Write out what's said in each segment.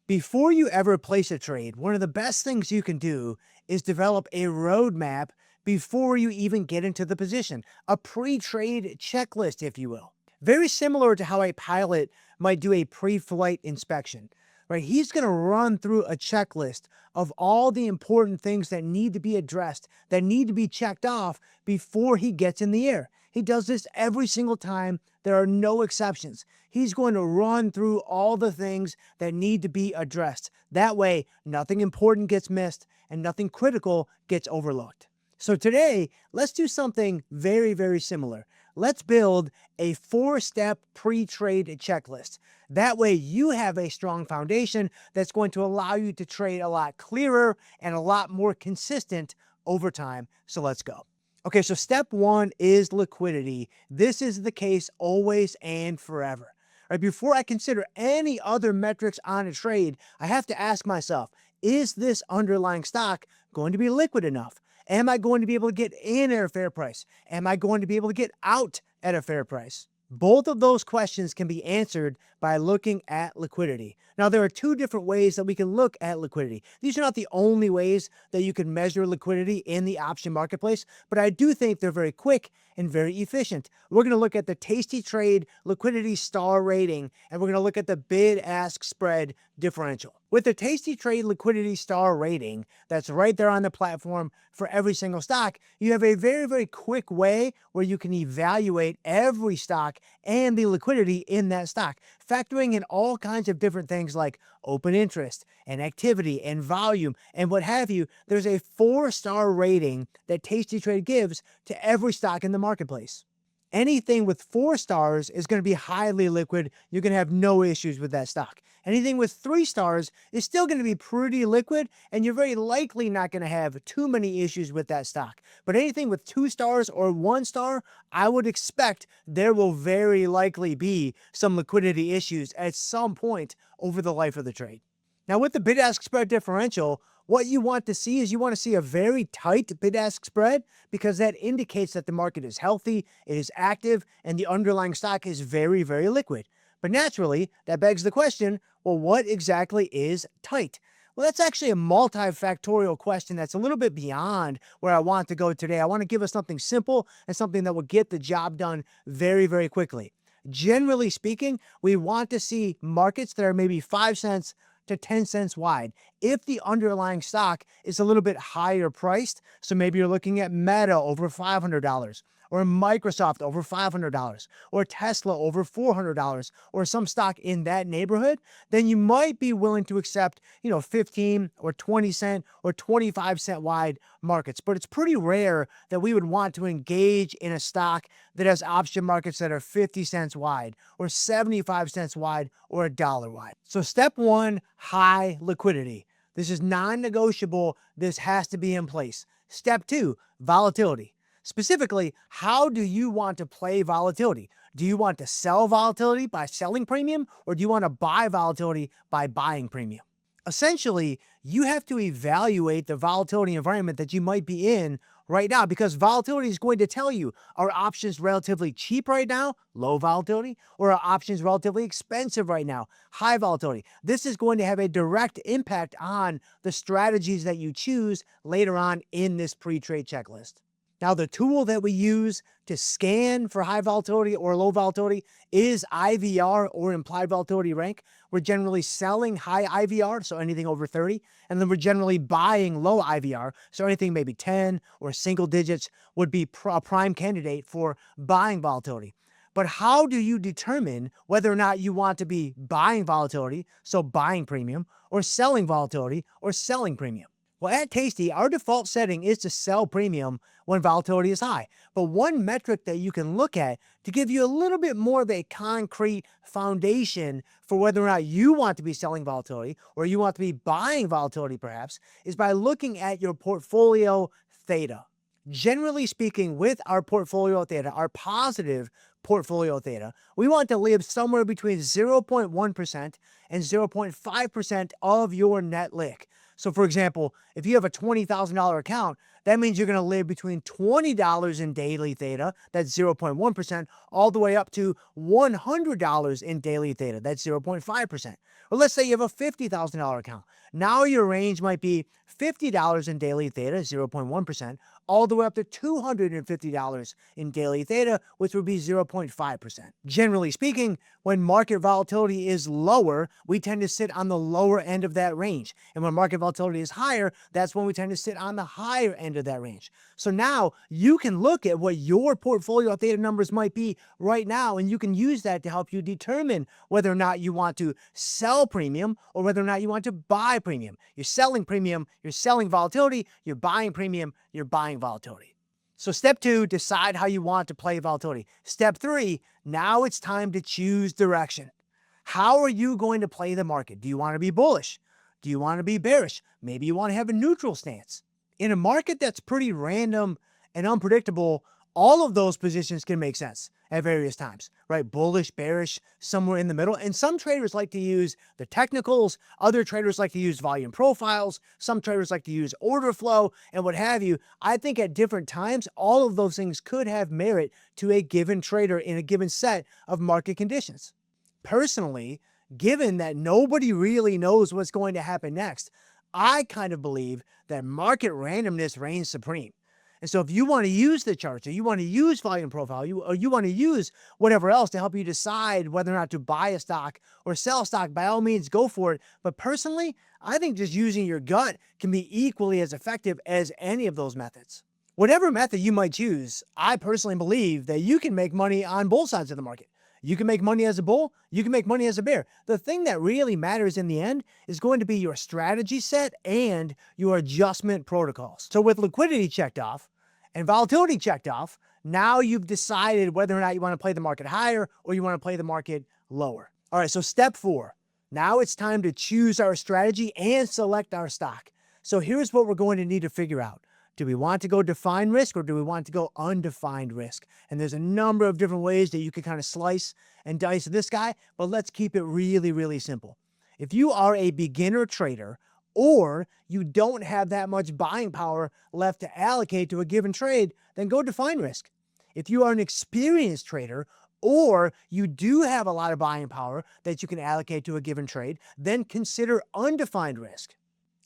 Before you ever place a trade, one of the best things you can do is develop a roadmap before you even get into the position, a pre-trade checklist, if you will. Very similar to how a pilot might do a pre-flight inspection, right? He's going to run through a checklist of all the important things that need to be addressed, that need to be checked off before he gets in the air. He does this every single time. There are no exceptions. He's going to run through all the things that need to be addressed. That way, nothing important gets missed and nothing critical gets overlooked. So today, let's do something very, very similar. Let's build a 4-step pre-trade checklist. That way you have a strong foundation that's going to allow you to trade a lot clearer and a lot more consistent over time. So let's go. Okay, so step 1 is liquidity. This is the case always and forever. Right, before I consider any other metrics on a trade, I have to ask myself, is this underlying stock going to be liquid enough? Am I going to be able to get in at a fair price? Am I going to be able to get out at a fair price? Both of those questions can be answered by looking at liquidity. Now, there are 2 different ways that we can look at liquidity. These are not the only ways that you can measure liquidity in the option marketplace, but I do think they're very quick and very efficient. We're going to look at the tastytrade liquidity star rating, and we're going to look at the bid-ask spread differential. With the tastytrade liquidity star rating that's right there on the platform for every single stock, you have a very, very quick way where you can evaluate every stock and the liquidity in that stock, factoring in all kinds of different things like open interest and activity and volume and what have you. There's a 4-star rating that tastytrade gives to every stock in the marketplace. Anything with 4 stars is going to be highly liquid. You're going to have no issues with that stock. Anything with 3 stars is still going to be pretty liquid, and you're very likely not going to have too many issues with that stock. But anything with 2 stars or 1 star, I would expect there will very likely be some liquidity issues at some point over the life of the trade. Now, with the bid-ask spread differential, what you want to see is you want to see a very tight bid-ask spread because that indicates that the market is healthy, it is active, and the underlying stock is very, very liquid. But naturally, that begs the question, well, what exactly is tight? Well, that's actually a multifactorial question that's a little bit beyond where I want to go today. I want to give us something simple and something that will get the job done very, very quickly. Generally speaking, we want to see markets that are maybe 5 cents to 10 cents wide if the underlying stock is a little bit higher priced. So maybe you're looking at Meta over $500 or Microsoft over $500 or Tesla over $400 or some stock in that neighborhood, then you might be willing to accept, 15 or 20 cent or 25 cent wide markets. But it's pretty rare that we would want to engage in a stock that has option markets that are 50 cents wide or 75 cents wide or $1 wide. So step 1, high liquidity. This is non-negotiable. This has to be in place. Step 2, volatility. Specifically, how do you want to play volatility? Do you want to sell volatility by selling premium, or do you want to buy volatility by buying premium? Essentially, you have to evaluate the volatility environment that you might be in right now, because volatility is going to tell you, are options relatively cheap right now, low volatility, or are options relatively expensive right now, high volatility? This is going to have a direct impact on the strategies that you choose later on in this pre-trade checklist. Now, the tool that we use to scan for high volatility or low volatility is IVR, or implied volatility rank. We're generally selling high IVR, so anything over 30, and then we're generally buying low IVR, so anything maybe 10 or single digits would be a prime candidate for buying volatility. But how do you determine whether or not you want to be buying volatility, so buying premium, or selling volatility, or selling premium? Well, at Tasty, our default setting is to sell premium when volatility is high. But one metric that you can look at to give you a little bit more of a concrete foundation for whether or not you want to be selling volatility or you want to be buying volatility perhaps is by looking at your portfolio theta. Generally speaking, with our portfolio theta, our positive portfolio theta, we want to live somewhere between 0.1% and 0.5% of your net lick. So for example, if you have a $20,000 account, That means you're going to live between $20 in daily theta, that's 0.1%, all the way up to $100 in daily theta, that's 0.5%. Or let's say you have a $50,000 account. Now your range might be $50 in daily theta, 0.1%, all the way up to $250 in daily theta, which would be 0.5%. Generally speaking, when market volatility is lower, we tend to sit on the lower end of that range. And when market volatility is higher, that's when we tend to sit on the higher end of that range. So now you can look at what your portfolio theta numbers might be right now, and you can use that to help you determine whether or not you want to sell premium or whether or not you want to buy premium. You're selling premium, you're selling volatility, you're buying premium, you're buying volatility. So step 2, decide how you want to play volatility. Step 3, now it's time to choose direction. How are you going to play the market? Do you want to be bullish? Do you want to be bearish? Maybe you want to have a neutral stance. In a market that's pretty random and unpredictable, all of those positions can make sense at various times, right? Bullish, bearish, somewhere in the middle. And some traders like to use the technicals. Other traders like to use volume profiles. Some traders like to use order flow and what have you. I think at different times, all of those things could have merit to a given trader in a given set of market conditions. Personally, given that nobody really knows what's going to happen next, I kind of believe that market randomness reigns supreme. And so if you want to use the charts, or you want to use volume profile, or you want to use whatever else to help you decide whether or not to buy a stock or sell a stock, by all means, go for it. But personally, I think just using your gut can be equally as effective as any of those methods. Whatever method you might choose, I personally believe that you can make money on both sides of the market. You can make money as a bull, you can make money as a bear. The thing that really matters in the end is going to be your strategy set and your adjustment protocols. So with liquidity checked off and volatility checked off, now you've decided whether or not you want to play the market higher or you want to play the market lower. All right, so step 4. Now it's time to choose our strategy and select our stock. So here's what we're going to need to figure out. Do we want to go defined risk or do we want to go undefined risk? And there's a number of different ways that you can kind of slice and dice this guy, but let's keep it really, really simple. If you are a beginner trader or you don't have that much buying power left to allocate to a given trade, then go defined risk. If you are an experienced trader or you do have a lot of buying power that you can allocate to a given trade, then consider undefined risk.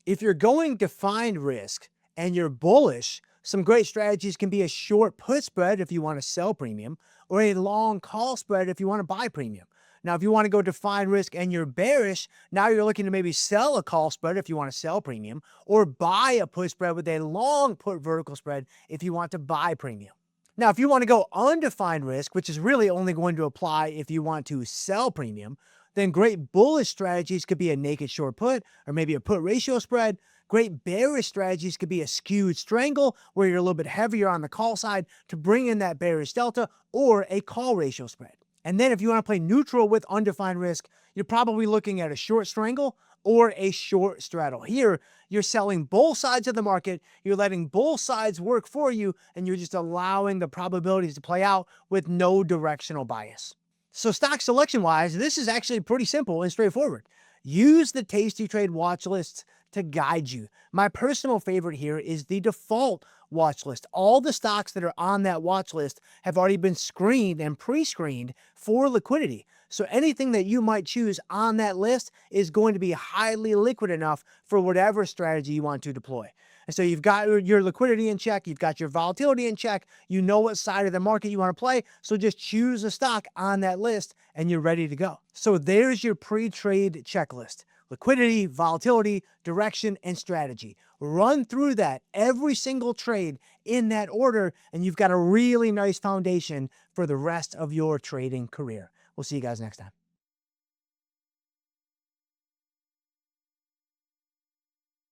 If you're going defined risk, and you're bullish, some great strategies can be a short put spread if you want to sell premium, or a long call spread if you want to buy premium. Now, if you want to go defined risk and you're bearish, now you're looking to maybe sell a call spread if you want to sell premium, or buy a put spread with a long put vertical spread if you want to buy premium. Now, if you want to go undefined risk, which is really only going to apply if you want to sell premium, then great bullish strategies could be a naked short put, or maybe a put ratio spread. Great bearish strategies could be a skewed strangle, where you're a little bit heavier on the call side to bring in that bearish delta, or a call ratio spread. And then if you want to play neutral with undefined risk, you're probably looking at a short strangle or a short straddle. Here, you're selling both sides of the market, you're letting both sides work for you, and you're just allowing the probabilities to play out with no directional bias. So stock selection-wise, this is actually pretty simple and straightforward. Use the tastytrade watch lists to guide you. My personal favorite here is the default watch list. All the stocks that are on that watch list have already been screened and pre-screened for liquidity. So anything that you might choose on that list is going to be highly liquid enough for whatever strategy you want to deploy. And so you've got your liquidity in check, you've got your volatility in check, you know what side of the market you want to play, so just choose a stock on that list and you're ready to go. So there's your pre-trade checklist. Liquidity, volatility, direction, and strategy. Run through that every single trade in that order, and you've got a really nice foundation for the rest of your trading career. We'll see you guys next time.